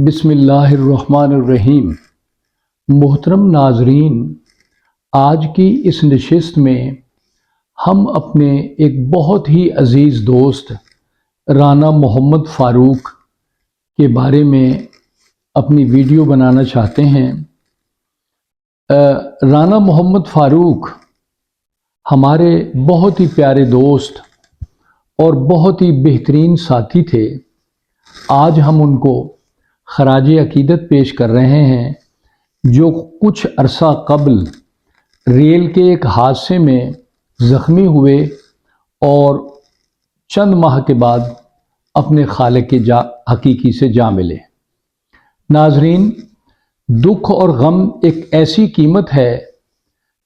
بسم اللہ الرحمن الرحیم۔ محترم ناظرین، آج کی اس نشست میں ہم اپنے ایک بہت ہی عزیز دوست رانا محمد فاروق کے بارے میں اپنی ویڈیو بنانا چاہتے ہیں۔ رانا محمد فاروق ہمارے بہت ہی پیارے دوست اور بہت ہی بہترین ساتھی تھے۔ آج ہم ان کو خراج عقیدت پیش کر رہے ہیں، جو کچھ عرصہ قبل ریل کے ایک حادثے میں زخمی ہوئے اور چند ماہ کے بعد اپنے خالق کے حقیقی سے جا ملے۔ ناظرین، دکھ اور غم ایک ایسی قیمت ہے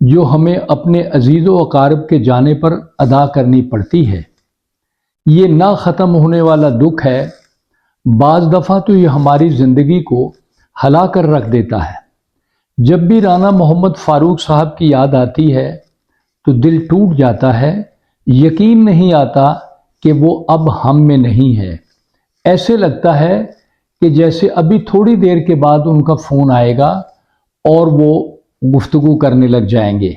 جو ہمیں اپنے عزیز و اقارب کے جانے پر ادا کرنی پڑتی ہے۔ یہ نہ ختم ہونے والا دکھ ہے، بعض دفعہ تو یہ ہماری زندگی کو ہلا کر رکھ دیتا ہے۔ جب بھی رانا محمد فاروق صاحب کی یاد آتی ہے تو دل ٹوٹ جاتا ہے، یقین نہیں آتا کہ وہ اب ہم میں نہیں ہے۔ ایسے لگتا ہے کہ جیسے ابھی تھوڑی دیر کے بعد ان کا فون آئے گا اور وہ گفتگو کرنے لگ جائیں گے۔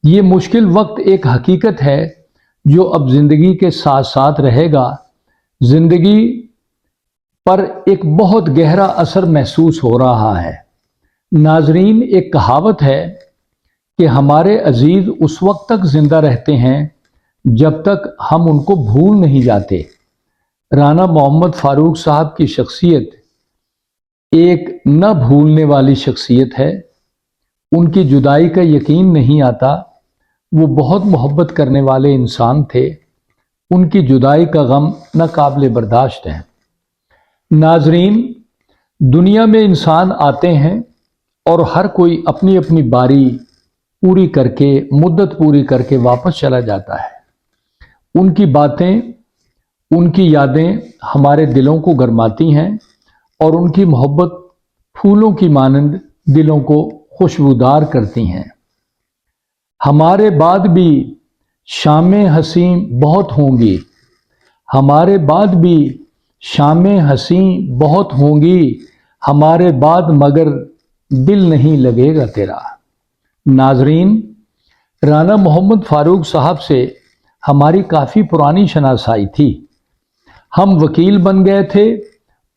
یہ مشکل وقت ایک حقیقت ہے جو اب زندگی کے ساتھ ساتھ رہے گا۔ زندگی پر ایک بہت گہرا اثر محسوس ہو رہا ہے۔ ناظرین، ایک کہاوت ہے کہ ہمارے عزیز اس وقت تک زندہ رہتے ہیں جب تک ہم ان کو بھول نہیں جاتے۔ رانا محمد فاروق صاحب کی شخصیت ایک نہ بھولنے والی شخصیت ہے۔ ان کی جدائی کا یقین نہیں آتا۔ وہ بہت محبت کرنے والے انسان تھے۔ ان کی جدائی کا غم ناقابل برداشت ہے۔ ناظرین، دنیا میں انسان آتے ہیں اور ہر کوئی اپنی اپنی باری پوری کر کے، مدت پوری کر کے واپس چلا جاتا ہے۔ ان کی باتیں، ان کی یادیں ہمارے دلوں کو گرماتی ہیں اور ان کی محبت پھولوں کی مانند دلوں کو خوشبودار کرتی ہیں۔ ہمارے بعد بھی شامیں حسین بہت ہوں گی، ہمارے بعد بھی شامیں حسین بہت ہوں گی، ہمارے بعد مگر دل نہیں لگے گا تیرا۔ ناظرین، رانا محمد فاروق صاحب سے ہماری کافی پرانی شناسائی تھی۔ ہم وکیل بن گئے تھے،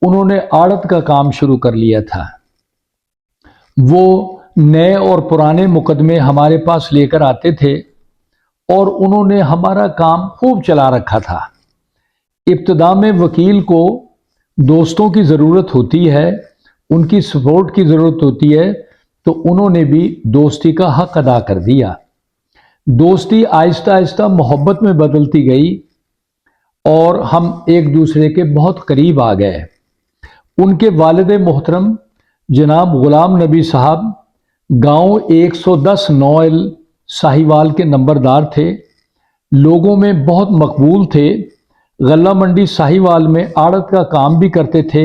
انہوں نے آڑت کا کام شروع کر لیا تھا۔ وہ نئے اور پرانے مقدمے ہمارے پاس لے کر آتے تھے اور انہوں نے ہمارا کام خوب چلا رکھا تھا۔ ابتدا میں وکیل کو دوستوں کی ضرورت ہوتی ہے، ان کی سپورٹ کی ضرورت ہوتی ہے، تو انہوں نے بھی دوستی کا حق ادا کر دیا۔ دوستی آہستہ آہستہ محبت میں بدلتی گئی اور ہم ایک دوسرے کے بہت قریب آ گئے۔ ان کے والد محترم جناب غلام نبی صاحب گاؤں 110 نوئل ساہیوال کے نمبردار تھے۔ لوگوں میں بہت مقبول تھے۔ غلہ منڈی ساہیوال میں آڑت کا کام بھی کرتے تھے۔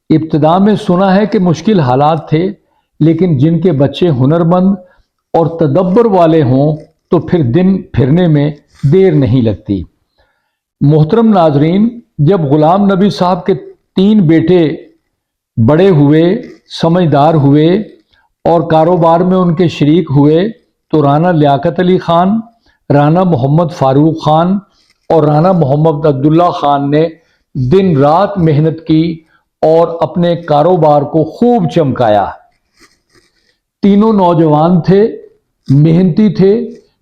ابتدا میں سنا ہے کہ مشکل حالات تھے، لیکن جن کے بچے ہنرمند اور تدبر والے ہوں تو پھر دن پھرنے میں دیر نہیں لگتی۔ محترم ناظرین، جب غلام نبی صاحب کے 3 بیٹے بڑے ہوئے، سمجھدار ہوئے اور کاروبار میں ان کے شریک ہوئے تو رانا لیاقت علی خان، رانا محمد فاروق خان اور رانا محمد عبداللہ خان نے دن رات محنت کی اور اپنے کاروبار کو خوب چمکایا۔ تینوں نوجوان تھے، محنتی تھے،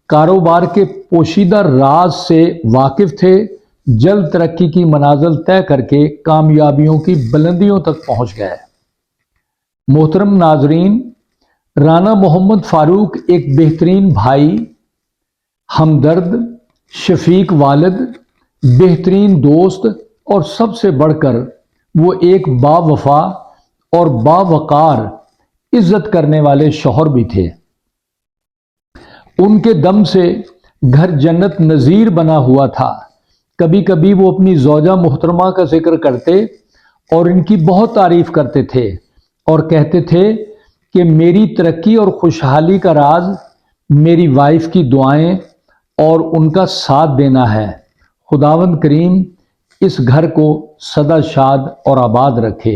کاروبار کے پوشیدہ راز سے واقف تھے، جلد ترقی کی منازل طے کر کے کامیابیوں کی بلندیوں تک پہنچ گئے۔ محترم ناظرین، رانا محمد فاروق ایک بہترین بھائی، ہمدرد، شفیق والد، بہترین دوست اور سب سے بڑھ کر وہ ایک باوفا اور باوقار عزت کرنے والے شوہر بھی تھے۔ ان کے دم سے گھر جنت نظیر بنا ہوا تھا۔ کبھی کبھی وہ اپنی زوجہ محترمہ کا ذکر کرتے اور ان کی بہت تعریف کرتے تھے اور کہتے تھے کہ میری ترقی اور خوشحالی کا راز میری وائف کی دعائیں اور ان کا ساتھ دینا ہے۔ خداوند کریم اس گھر کو سدا شاد اور آباد رکھے۔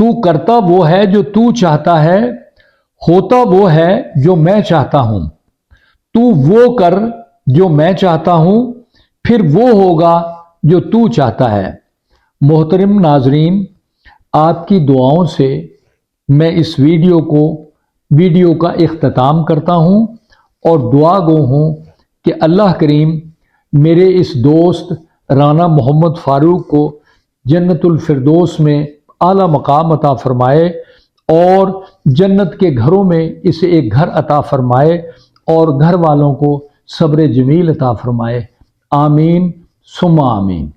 تو کرتا وہ ہے جو تو چاہتا ہے، ہوتا وہ ہے جو میں چاہتا ہوں۔ تو وہ کر جو میں چاہتا ہوں، پھر وہ ہوگا جو تو چاہتا ہے۔ محترم ناظرین، آپ کی دعاؤں سے میں اس ویڈیو کا اختتام کرتا ہوں اور دعا گو ہوں کہ اللہ کریم میرے اس دوست رانا محمد فاروق کو جنت الفردوس میں اعلیٰ مقام عطا فرمائے اور جنت کے گھروں میں اسے ایک گھر عطا فرمائے اور گھر والوں کو صبر جمیل عطا فرمائے۔ آمین ثم آمین۔